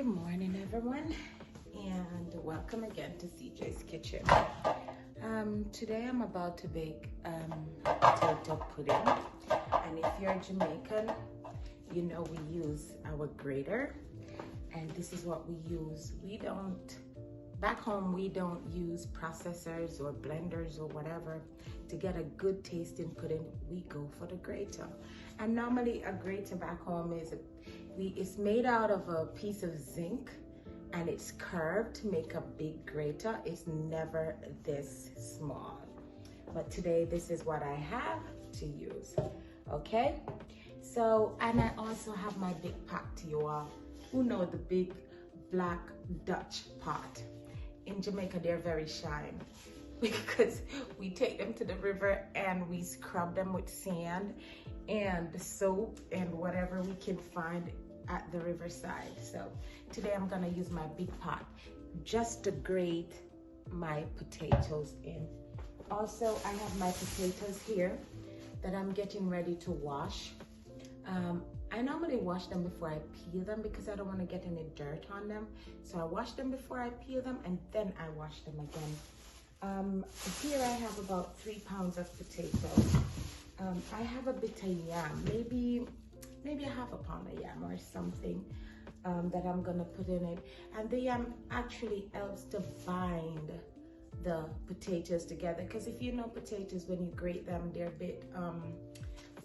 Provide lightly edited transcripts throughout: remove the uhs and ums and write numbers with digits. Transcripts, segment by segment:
Good morning, everyone, and welcome again to CJ's Kitchen. Today I'm about to bake potato pudding, and if you're Jamaican, you know we use our grater, and this is what we use. Back home we don't use processors or blenders or whatever. To get a good tasting pudding, we go for the grater. And normally a grater back home it's made out of a piece of zinc, and it's curved to make a big grater. It's never this small. But today this is what I have to use. Okay? So, and I also have my big pot to you all. Who know the big black Dutch pot? In Jamaica, they're very shy because we take them to the river and we scrub them with sand and soap and whatever we can find at the riverside. So today I'm gonna use my big pot just to grate my potatoes in. Also, I have my potatoes here that I'm getting ready to wash. I normally wash them before I peel them because I don't want to get any dirt on them. So I wash them before I peel them, and then I wash them again. Here I have about 3 pounds of potatoes. I have a bit of yam, maybe a half a pound of yam or something that I'm gonna put in it. And the yam actually helps to bind the potatoes together, because if you know potatoes, when you grate them, they're a bit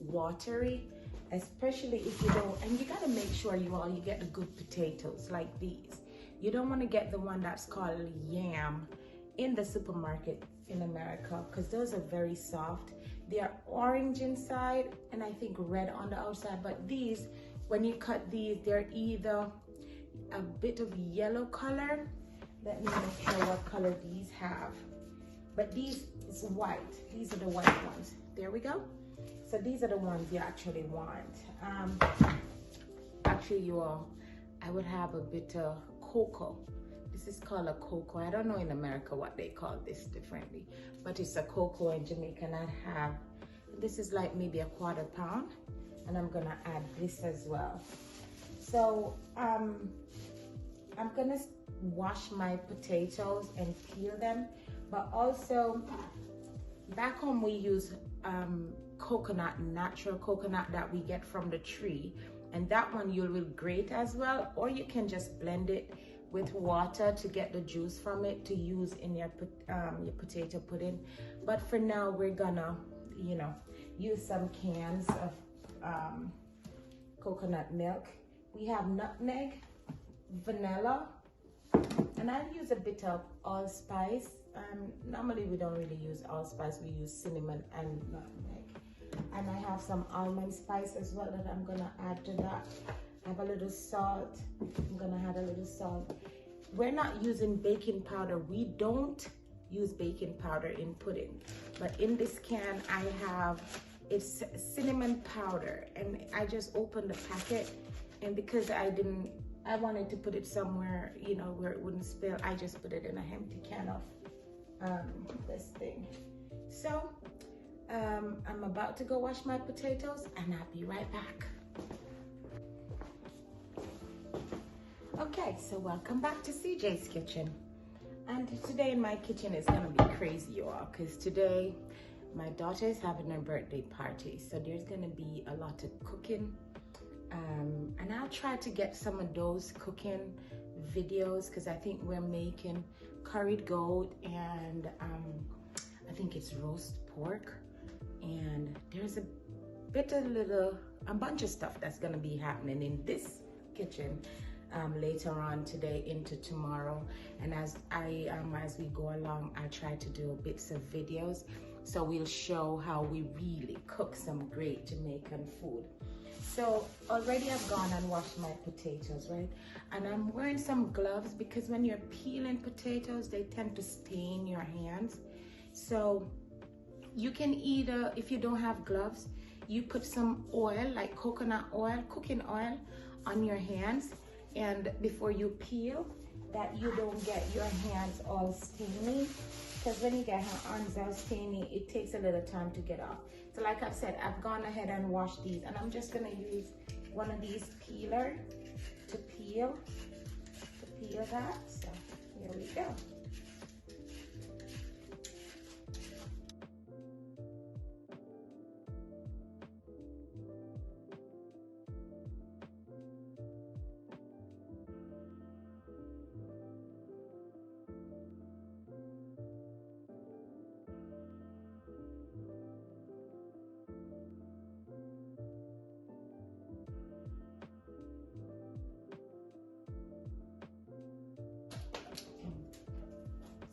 watery, especially if you don't. And you gotta make sure you get the good potatoes like these. You don't want to get the one that's called yam in the supermarket in America, because those are very soft. They are orange inside and I think red on the outside. But these, when you cut these, they're either a bit of yellow color. Let me make sure what color these have. But these is white. These are the white ones. There we go. So these are the ones you actually want. Actually, you all, I would have a bit of Coco. This is called a Coco. I don't know in America what they call this differently, but it's a Coco in Jamaican. I have, this is like maybe a 1/4 pound, and I'm gonna add this as well. So I'm gonna wash my potatoes and peel them, but also back home we use coconut, natural coconut that we get from the tree, and that one you will grate as well, or you can just blend it with water to get the juice from it to use in your potato pudding. But for now we're gonna, use some cans of coconut milk. We have nutmeg, vanilla, and I use a bit of allspice. Normally we don't really use allspice, we use cinnamon and nutmeg. And I have some almond spice as well that I'm gonna add to that. I have a little salt. I'm gonna add a little salt. We're not using baking powder. We don't use baking powder in pudding. But in this can I have, it's cinnamon powder, and I just opened the packet, and because I wanted to put it somewhere, where it wouldn't spill, I just put it in an empty can of this thing. So I'm about to go wash my potatoes, and I'll be right back. Okay, so welcome back to CJ's Kitchen. And today in my kitchen is gonna be crazy, you all, because today my daughter is having her birthday party. So there's gonna be a lot of cooking. And I'll try to get some of those cooking videos, because I think we're making curried goat and I think it's roast pork. And there's a bunch of stuff that's gonna be happening in this kitchen later on today into tomorrow. And as we go along, I try to do bits of videos, so we'll show how we really cook some great Jamaican food. So already I've gone and washed my potatoes, right? And I'm wearing some gloves because when you're peeling potatoes, they tend to stain your hands. So you can either, if you don't have gloves, you put some oil, like coconut oil, cooking oil, on your hands, and before you peel, that you don't get your hands all stainy, because when you get your hands all stainy, it takes a little time to get off. So like I've said, I've gone ahead and washed these, and I'm just gonna use one of these peelers to peel. peel that. So here we go.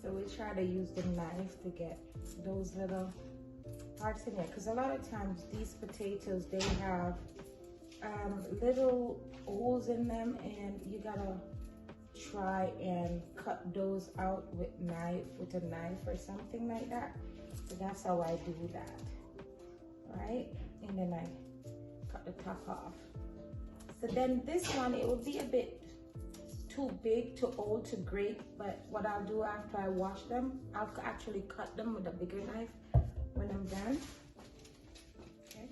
So we try to use the knife to get those little parts in there, because a lot of times these potatoes, they have little holes in them, and you gotta try and cut those out with a knife or something like that. So that's how I do that, right? And then I cut the top off. So then this one, it will be a bit too big, too old to grate, but what I'll do after I wash them, I'll actually cut them with a bigger knife when I'm done. Okay.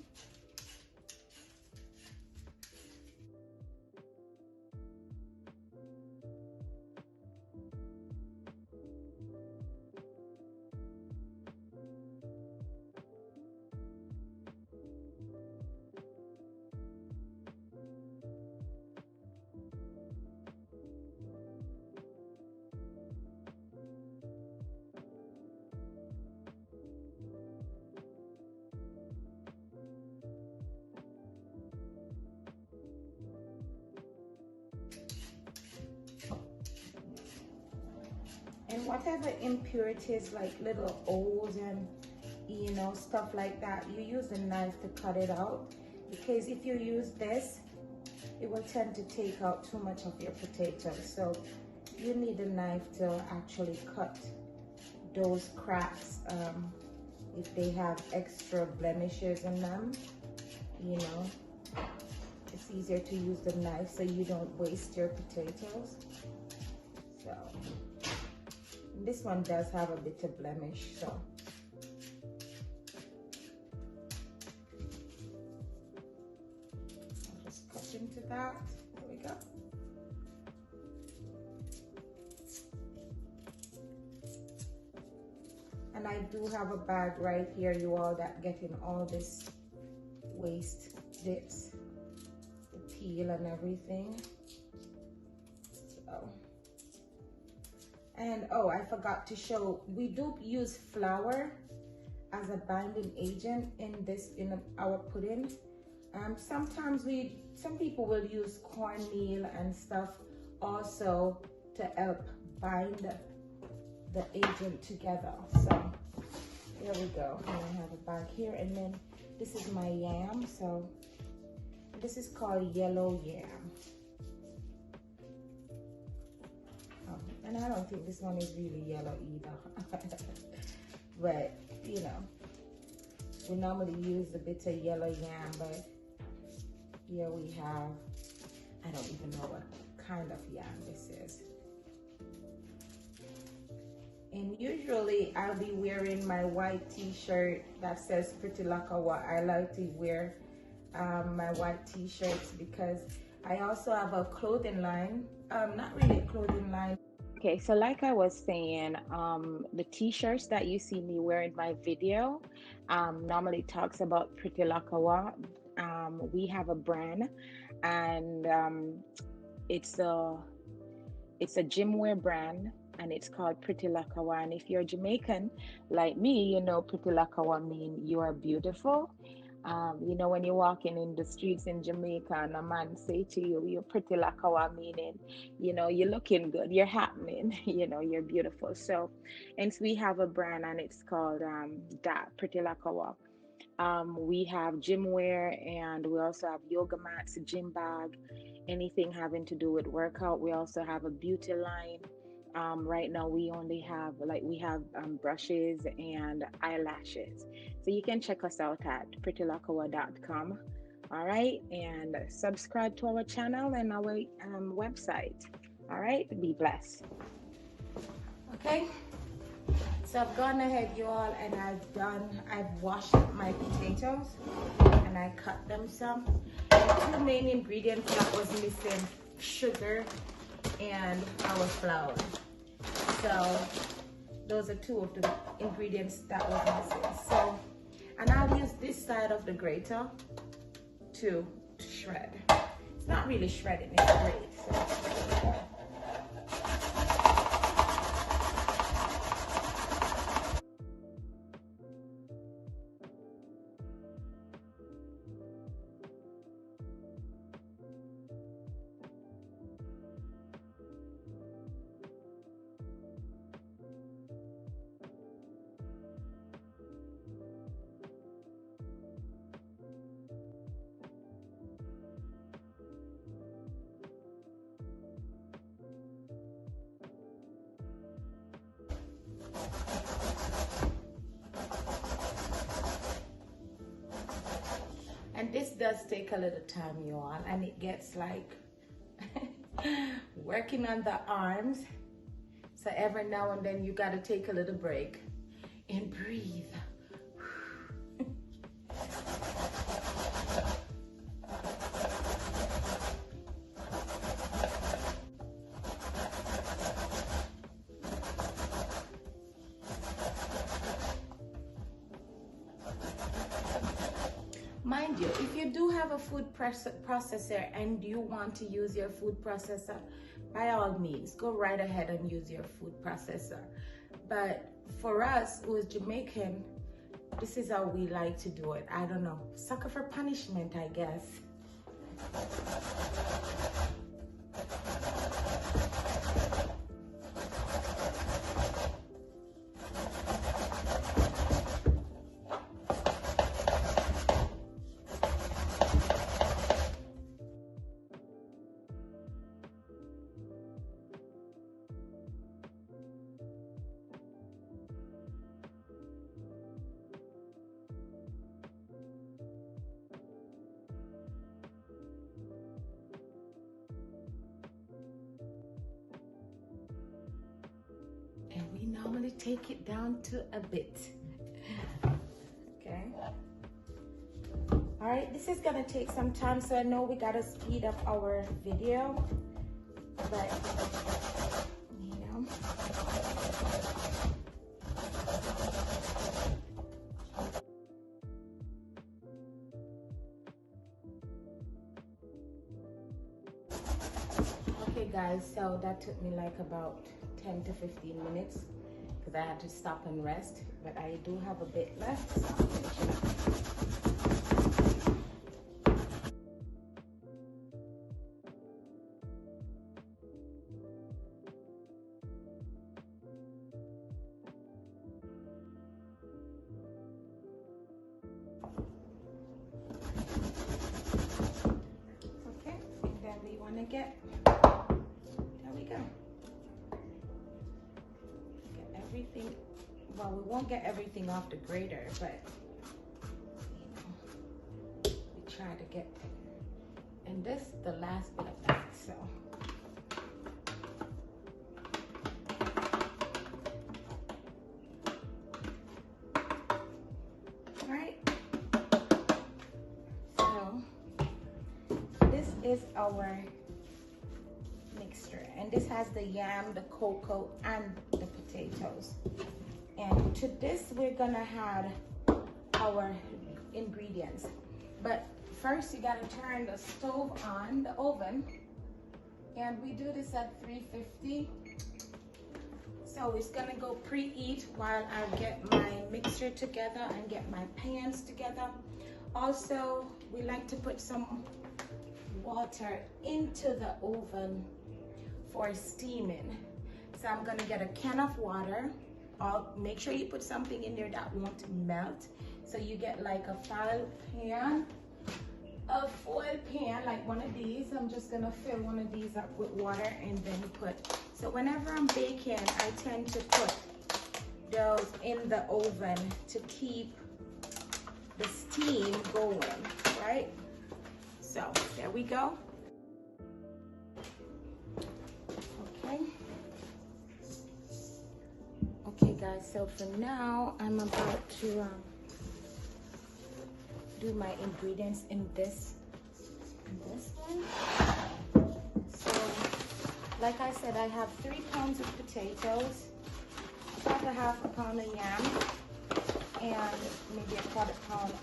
And whatever impurities, like little O's and stuff like that, you use a knife to cut it out, because if you use this, it will tend to take out too much of your potatoes. So you need a knife to actually cut those cracks if they have extra blemishes in them. It's easier to use the knife so you don't waste your potatoes. So this one does have a bit of blemish, so I'll just cut into that. There we go. And I do have a bag right here, you all, that getting all this waste bits, the peel and everything. So. And oh, I forgot to show, we do use flour as a binding agent in our pudding. Sometimes some people will use cornmeal and stuff also to help bind the agent together. So there we go. And I have a bag here, and then this is my yam. So this is called Yellow Yam. And I don't think this one is really yellow either. But we normally use a bit of yellow yam, but here we have, I don't even know what kind of yam this is. And usually I'll be wearing my white t-shirt that says Pretty Lakawa. I like to wear my white t-shirts because I also have a clothing line, not really a clothing line. Okay, so like I was saying, the t-shirts that you see me wear in my video normally talks about Pretty Lakawa. We have a brand, and it's a gym wear brand, and it's called Pretty Lakawa. And if you're Jamaican like me, Pretty Lakawa mean you are beautiful. When you're walking in the streets in Jamaica and a man say to you, you're Pretty Lakawa, meaning, you're looking good, you're happening, you're beautiful. So, and we have a brand, and it's called that Pretty Lakawa. We have gym wear, and we also have yoga mats, gym bag, anything having to do with workout. We also have a beauty line. Right now we only have brushes and eyelashes, so you can check us out at prettylakawa.com. all right, and subscribe to our channel and our website. All right, be blessed. Okay, so I've gone ahead, you all, and I've washed my potatoes and I cut them some. The two main ingredients that was missing, sugar and our flour. So those are two of the ingredients that was missing. So, and I'll use this side of the grater to shred. It's not really shredding, it's grate. So. And this does take a little time, you all, and it gets like working on the arms. So every now and then you gotta take a little break and breathe. Mind you, if you do have a food processor and you want to use your food processor, by all means, go right ahead and use your food processor. But for us, who is Jamaican, this is how we like to do it. I don't know, sucker for punishment, I guess. And we normally take it down to a bit. Okay. All right, this is gonna take some time, so I know we gotta speed up our video, but you know. Okay guys, so that took me like about 10 to 15 minutes because I had to stop and rest, but I do have a bit left, so I'm finishing up. Okay, and then we want to get, there we go. Everything, well, we won't get everything off the grater, but you know, we try to get, and this is the last bit of that, so. All right, so this is our mixture, and this has the yam, the cocoa, and the potatoes. And to this we're gonna add our ingredients, but first you gotta turn the stove on, the oven, and we do this at 350. So it's gonna go preheat while I get my mixture together and get my pans together. Also, we like to put some water into the oven for steaming. So I'm gonna get a can of water. I'll make sure you put something in there that won't melt. So you get like a foil pan, like one of these. I'm just gonna fill one of these up with water and then put, so whenever I'm baking, I tend to put those in the oven to keep the steam going, right? So there we go. Okay guys, so for now I'm about to do my ingredients in this one. So Like I said, I have 3 pounds of potatoes, about a half a pound of yam, and maybe a quarter pound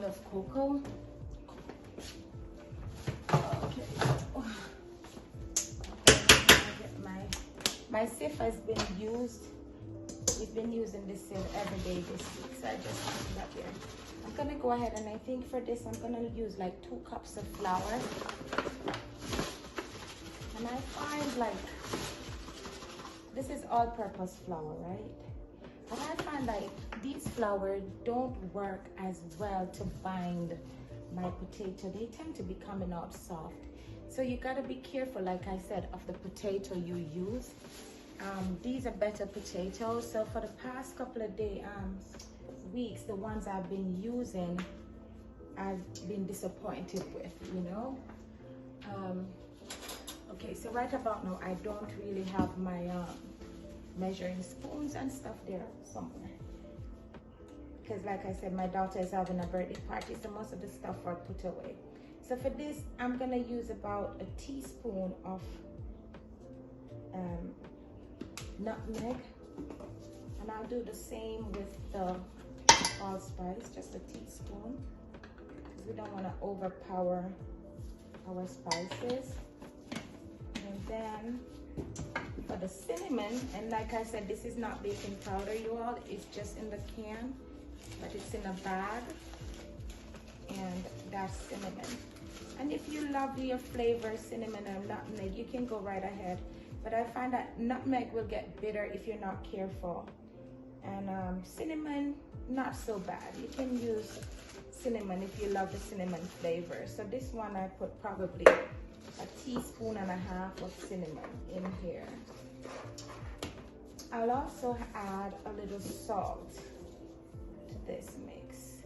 of cocoa. Okay. My sift has been used. We've been using this sieve every day this week, so I just put it up here. I'm gonna go ahead and I think for this I'm gonna use like 2 cups of flour. And I find like this is all-purpose flour, right? And I find like these flour don't work as well to bind my potato. They tend to be coming out soft. So you gotta be careful, like I said, of the potato you use. These are better potatoes. So for the past couple of weeks, the ones I've been using, I've been disappointed with, you know. Okay, so right about now, I don't really have my measuring spoons and stuff there somewhere. Because like I said, my daughter is having a birthday party, so most of the stuff are put away. So for this, I'm gonna use about a teaspoon of nutmeg. And I'll do the same with the allspice, just a teaspoon. Because we don't wanna overpower our spices. And then for the cinnamon, and like I said, this is not baking powder, you all, it's just in the can, but it's in a bag, and that's cinnamon. And if you love your flavor, cinnamon or nutmeg, you can go right ahead. But I find that nutmeg will get bitter if you're not careful. And cinnamon, not so bad. You can use cinnamon if you love the cinnamon flavor. So this one I put probably a teaspoon and a half of cinnamon in here. I'll also add a little salt to this mix,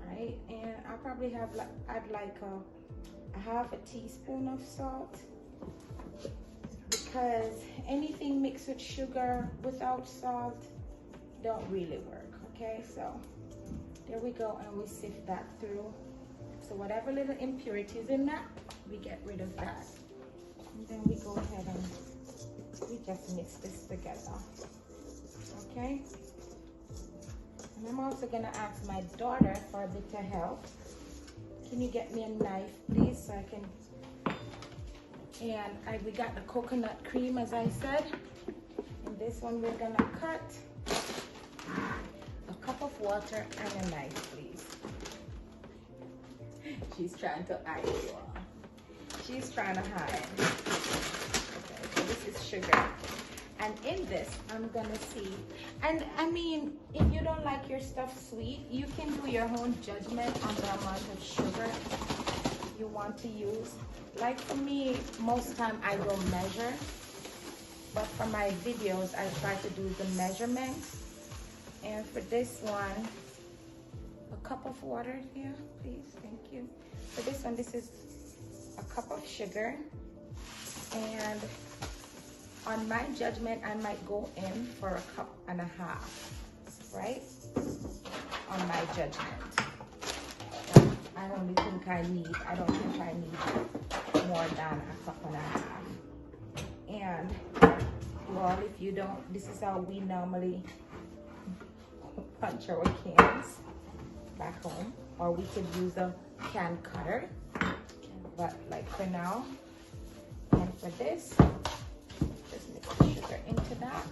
right? And I'll probably add like a half a teaspoon of salt, because anything mixed with sugar without salt don't really work. Okay, so there we go, and we sift that through. So whatever little impurities in that, we get rid of that. And then we go ahead and we just mix this together. Okay? And I'm also gonna ask my daughter for a bit of help. Can you get me a knife, please, so I can... And we got the coconut cream, as I said. And this one we're gonna cut. A cup of water and a knife, please. She's trying to hide you all. She's trying to hide. Okay, so this is sugar. And in this, I'm gonna see. And I mean, if you don't like your stuff sweet, you can do your own judgment on the amount of sugar you want to use. Like for me, most time I don't measure. But for my videos, I try to do the measurement. And for this one, a cup of water here, please, thank you. For this one, this is a cup of sugar. And on my judgment, I might go in for a cup and a half, right? On my judgment. I don't think I need more than a cup and a half. And well, if you don't, this is how we normally punch our cans back home, or we could use a can cutter, but like for now and for this, just mix the sugar into that.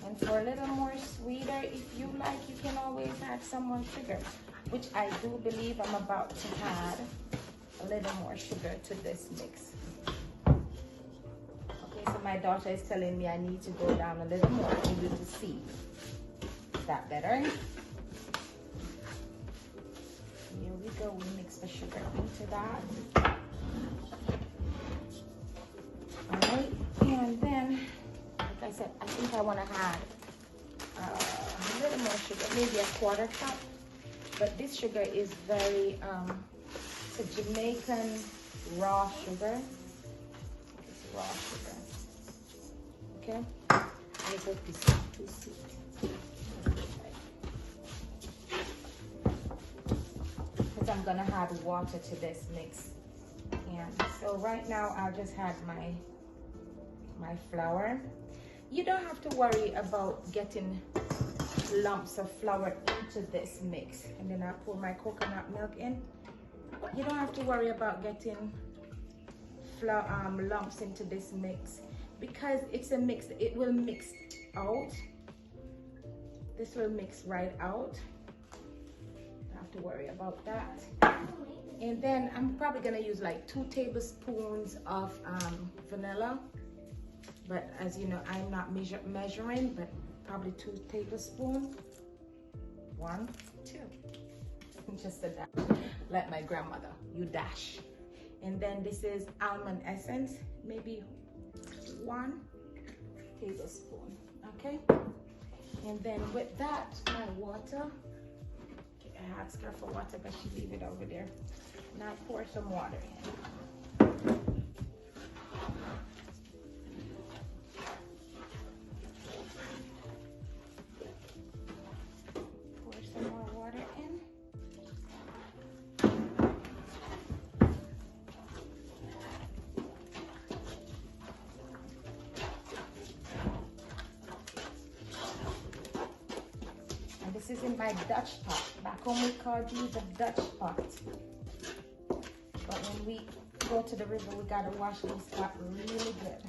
And for a little more sweeter, if you like, you can always add some more sugar, which I do believe I'm about to add a little more sugar to this mix. Okay, so my daughter is telling me I need to go down a little more for you to see. Is that better? Here we go, we mix the sugar into that. All right, and then, like I said, I think I want to add a little more sugar, maybe a quarter cup. But this sugar is very, it's a Jamaican raw sugar. It's raw sugar. Okay? I hope this is too sweet. I'm gonna add water to this mix. And so right now I'll just add my flour. You don't have to worry about getting lumps of flour into this mix. And then I pour my coconut milk in. You don't have to worry about getting lumps into this mix because it's a mix. It will mix out. This will mix right out. Don't have to worry about that. And then I'm probably gonna use like 2 tablespoons of vanilla. But as you know, I'm not measuring, but probably 2 tablespoons. 1, 2. Just a dash. Like my grandmother, you dash. And then this is almond essence, maybe 1 tablespoon. Okay. And then with that, my water. I asked her for water, but she leave it over there. Now pour some water in. This is in my Dutch pot. Back home we call these a Dutch pot. But when we go to the river, we gotta wash these pot really good.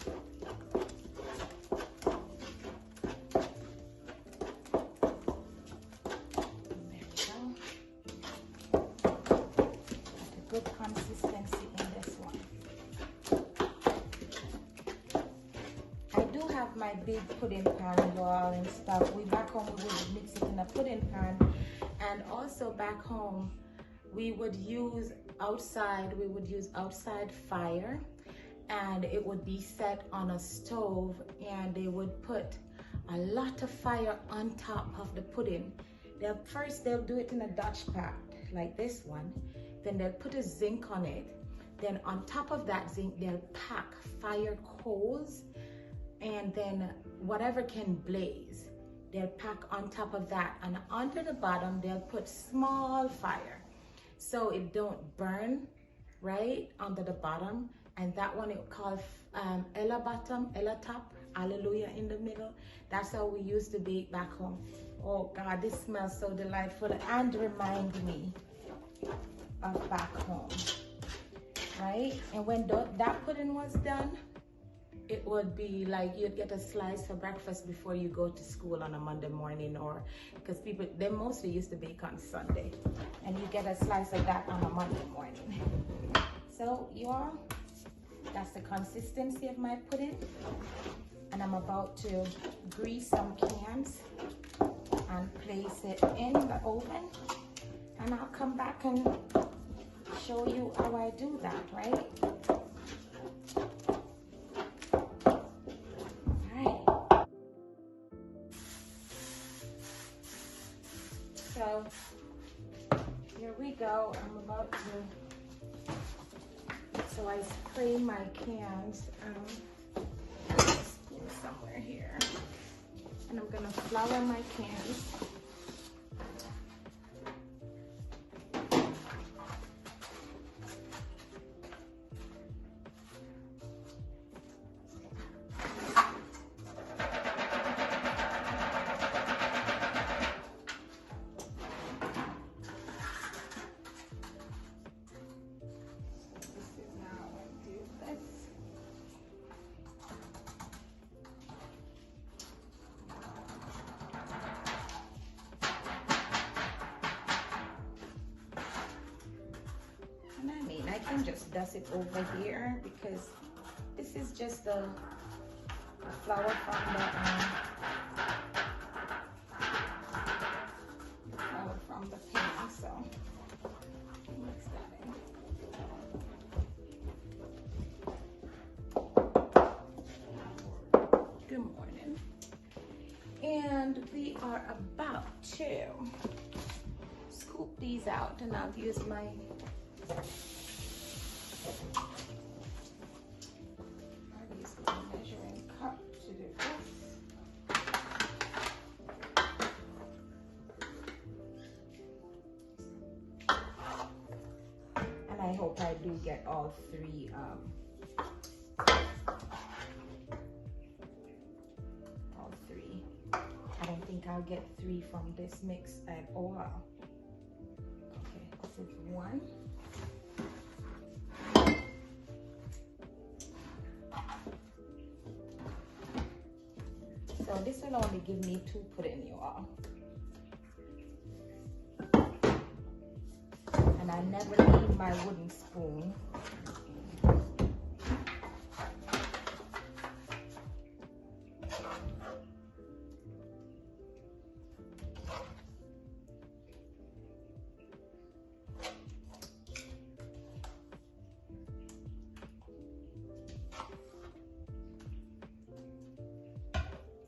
There we go. A good consistency in this one. I do have my big pudding pan, y'all, and stuff. We back home we would mix it in a pudding pan, and also back home we would use outside fire, and it would be set on a stove, and they would put a lot of fire on top of the pudding. They'll do it in a Dutch pot like this one, then they'll put a zinc on it, then on top of that zinc they'll pack fire coals, and then whatever can blaze they'll pack on top of that, and onto the bottom they'll put small fire so it don't burn right under the bottom. And that one it called Ella bottom, Ella top, hallelujah in the middle. That's how we used to bake back home. Oh God, this smells so delightful and remind me of back home, right? And when that pudding was done, it would be like you'd get a slice for breakfast before you go to school on a Monday morning, or because they mostly used to bake on Sunday, and you get a slice of that on a Monday morning. So you all, that's the consistency of my pudding, and I'm about to grease some cans and place it in the oven, and I'll come back and show you how I do that, right? So here we go. I'm about to, so I spray my cans, spoon somewhere here, and I'm gonna flour my cans. I can just dust it over here because this is just the flour from the pan, so mix that in. Good morning. And we are about to scoop these out, and I'll use my measuring cup to do this. get all three. All three. I don't think I'll get 3 from this mix at all. Okay, this is 1. So this will only give me 2 pudding, you all. And I never need my wooden spoon.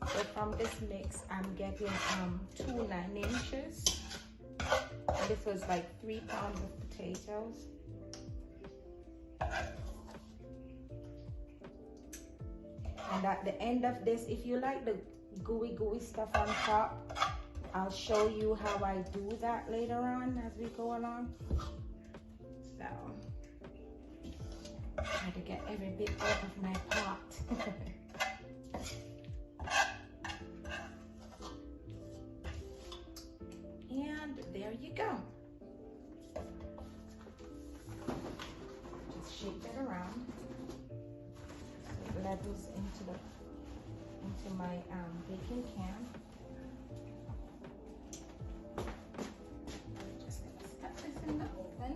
So from this mix, I'm getting 2 9-inches. And this was like 3 pounds of potatoes. And at the end of this, if you like the gooey stuff on top, I'll show you how I do that later on as we go along. So, try to get every bit out of my pot. And there you go. Just shake that around so it levels into my baking can. Just gonna set this in the oven.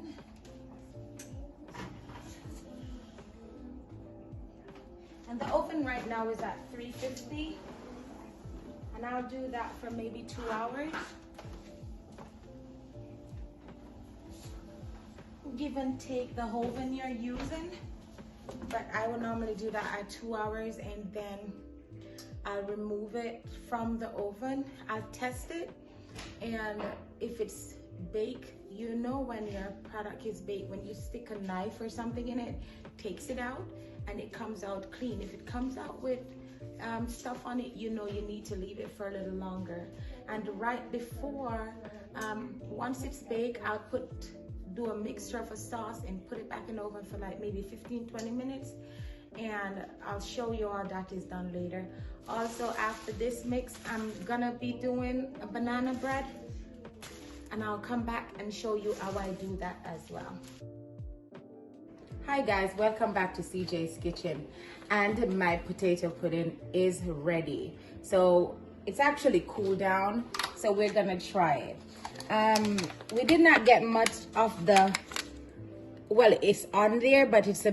And the oven right now is at 350, and I'll do that for maybe 2 hours. Give and take the oven you're using, but I will normally do that at 2 hours, and then I'll remove it from the oven. I'll test it, and if it's baked, you know when your product is baked when you stick a knife or something in it, takes it out and it comes out clean. If it comes out with stuff on it, you know you need to leave it for a little longer. And right before, once it's baked, I'll do a mixture of a sauce and put it back in the oven for like maybe 15-20 minutes, and I'll show you all that is done later. Also, after this mix, I'm gonna be doing a banana bread, and I'll come back and show you how I do that as well. Hi guys, welcome back to CJ's Kitchen, and my potato pudding is ready. So it's actually cooled down, so we're gonna try it. We did not get much of the, well, it's on there, but it's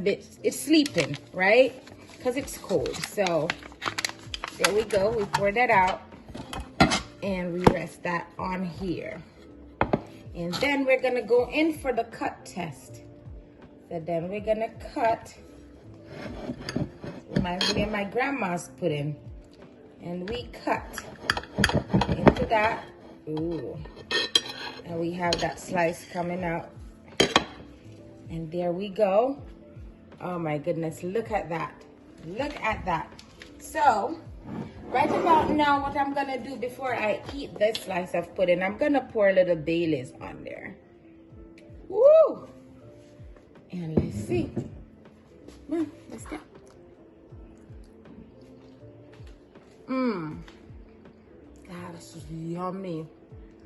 sleeping, right? Because it's cold. So there we go. We pour that out and we rest that on here. And then we're gonna go in for the cut test. So then we're gonna cut. Reminds me of my grandma's pudding. And we cut into that. Ooh. And we have that slice coming out. And there we go. Oh my goodness, look at that. Look at that. So, right about now, what I'm gonna do before I eat this slice of pudding, I'm gonna pour a little Baileys on there. Woo! And let's see. Come on, let's go. That is yummy.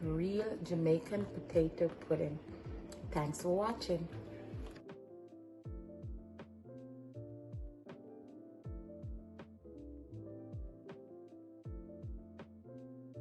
Real Jamaican potato pudding. Thanks for watching.